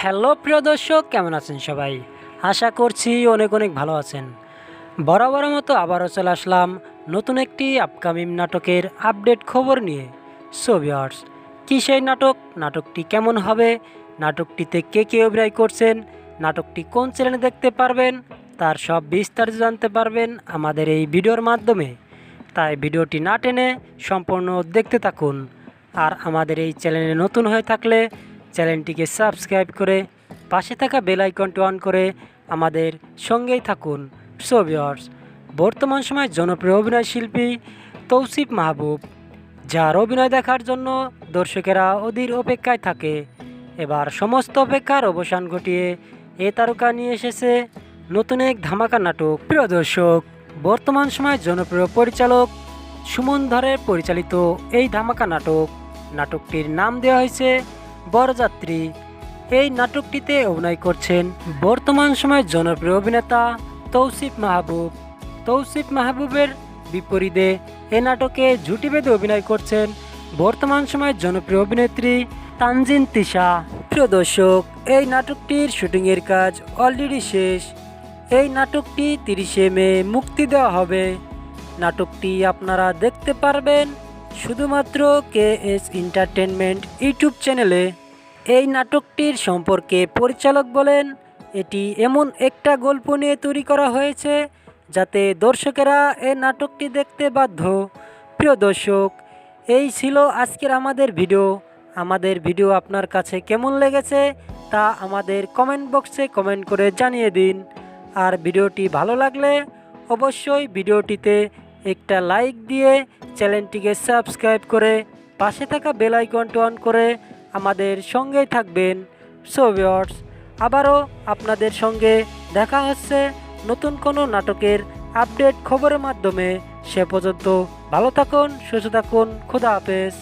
Hello প্রিয় দর্শক, কেমন আছেন সবাই? আশা করছি অনেক অনেক ভালো আছেন। বরাবরের মতো আবারও চলে আসলাম নতুন একটি আপকামিং নাটকের আপডেট খবর নিয়ে। সো ভিউয়ার্স, কী সেই নাটক, নাটকটি কেমন হবে, নাটকটিতে কে কে অভিনয় করছেন, নাটকটি কোন চ্যানেলে দেখতে পারবেন, তার সব বিস্তারিত জানতে পারবেন আমাদের এই ভিডিওর মাধ্যমে। তাই ভিডিওটি না টেনে সম্পূর্ণ দেখতে থাকুন। আর আমাদের এই চ্যানেলে নতুন হয়ে থাকলে চ্যানেলটিকে সাবস্ক্রাইব করে পাশে থাকা বেল আইকনটি অন করে আমাদের সঙ্গেই থাকুন। সো ভিউয়ার্স, বর্তমান সময়ে জনপ্রিয় অভিনয় শিল্পী তৌসিফ মাহবুব, যার অভিনয় দেখার জন্য দর্শকেরা অধীর অপেক্ষায় থাকে, এবার সমস্ত অপেক্ষার অবসান ঘটিয়ে এ তারকা নিয়ে এসেছে নতুন এক ধামাকা নাটক। প্রিয় দর্শক, বর্তমান সময়ে জনপ্রিয় পরিচালক সুমন ধরের পরিচালিত এই ধামাকা নাটকটির নাম দেওয়া হয়েছে বরযাত্রী। এই নাটকটিতে অভিনয় করছেন বর্তমান সময়ে জনপ্রিয় অভিনেতা তৌসিফ মাহবুবের বিপরীতে এ নাটকে জুটি বেঁধে অভিনয় করছেন বর্তমান সময়ে জনপ্রিয় অভিনেত্রী তানজিন তিশা। প্রিয় দর্শক, এই নাটকটির শুটিংয়ের কাজ অলরেডি শেষ। এই নাটকটি 30শে মে মুক্তি দেওয়া হবে। নাটকটি আপনারা দেখতে পারবেন শুধুমাত্র KS এন্টারটেনমেন্ট ইউটিউব চ্যানেলে। এই নাটকটির সম্পর্কে পরিচালক বলেন, এটি এমন একটা গল্প নিয়ে তৈরি করা হয়েছে যাতে দর্শকেরা এই নাটকটি দেখতে বাধ্য। প্রিয় দর্শক, এই ছিল আজকের আমাদের ভিডিও আপনার কাছে কেমন লেগেছে তা আমাদের কমেন্ট বক্সে কমেন্ট করে জানিয়ে দিন। আর ভিডিওটি ভালো লাগলে অবশ্যই ভিডিওটিতে একটা লাইক দিয়ে চ্যানেলটিকে সাবস্ক্রাইব করে পাশে থাকা বেল আইকনটি অন করে আমাদের সঙ্গেই থাকবেন। সো ভিউয়ার্স, আবারও আপনাদের সঙ্গে দেখা হচ্ছে নতুন কোনো নাটকের আপডেট খবরের মাধ্যমে। সে পর্যন্ত ভালো থাকুন, সুস্থ থাকুন, খোদা হাফেজ।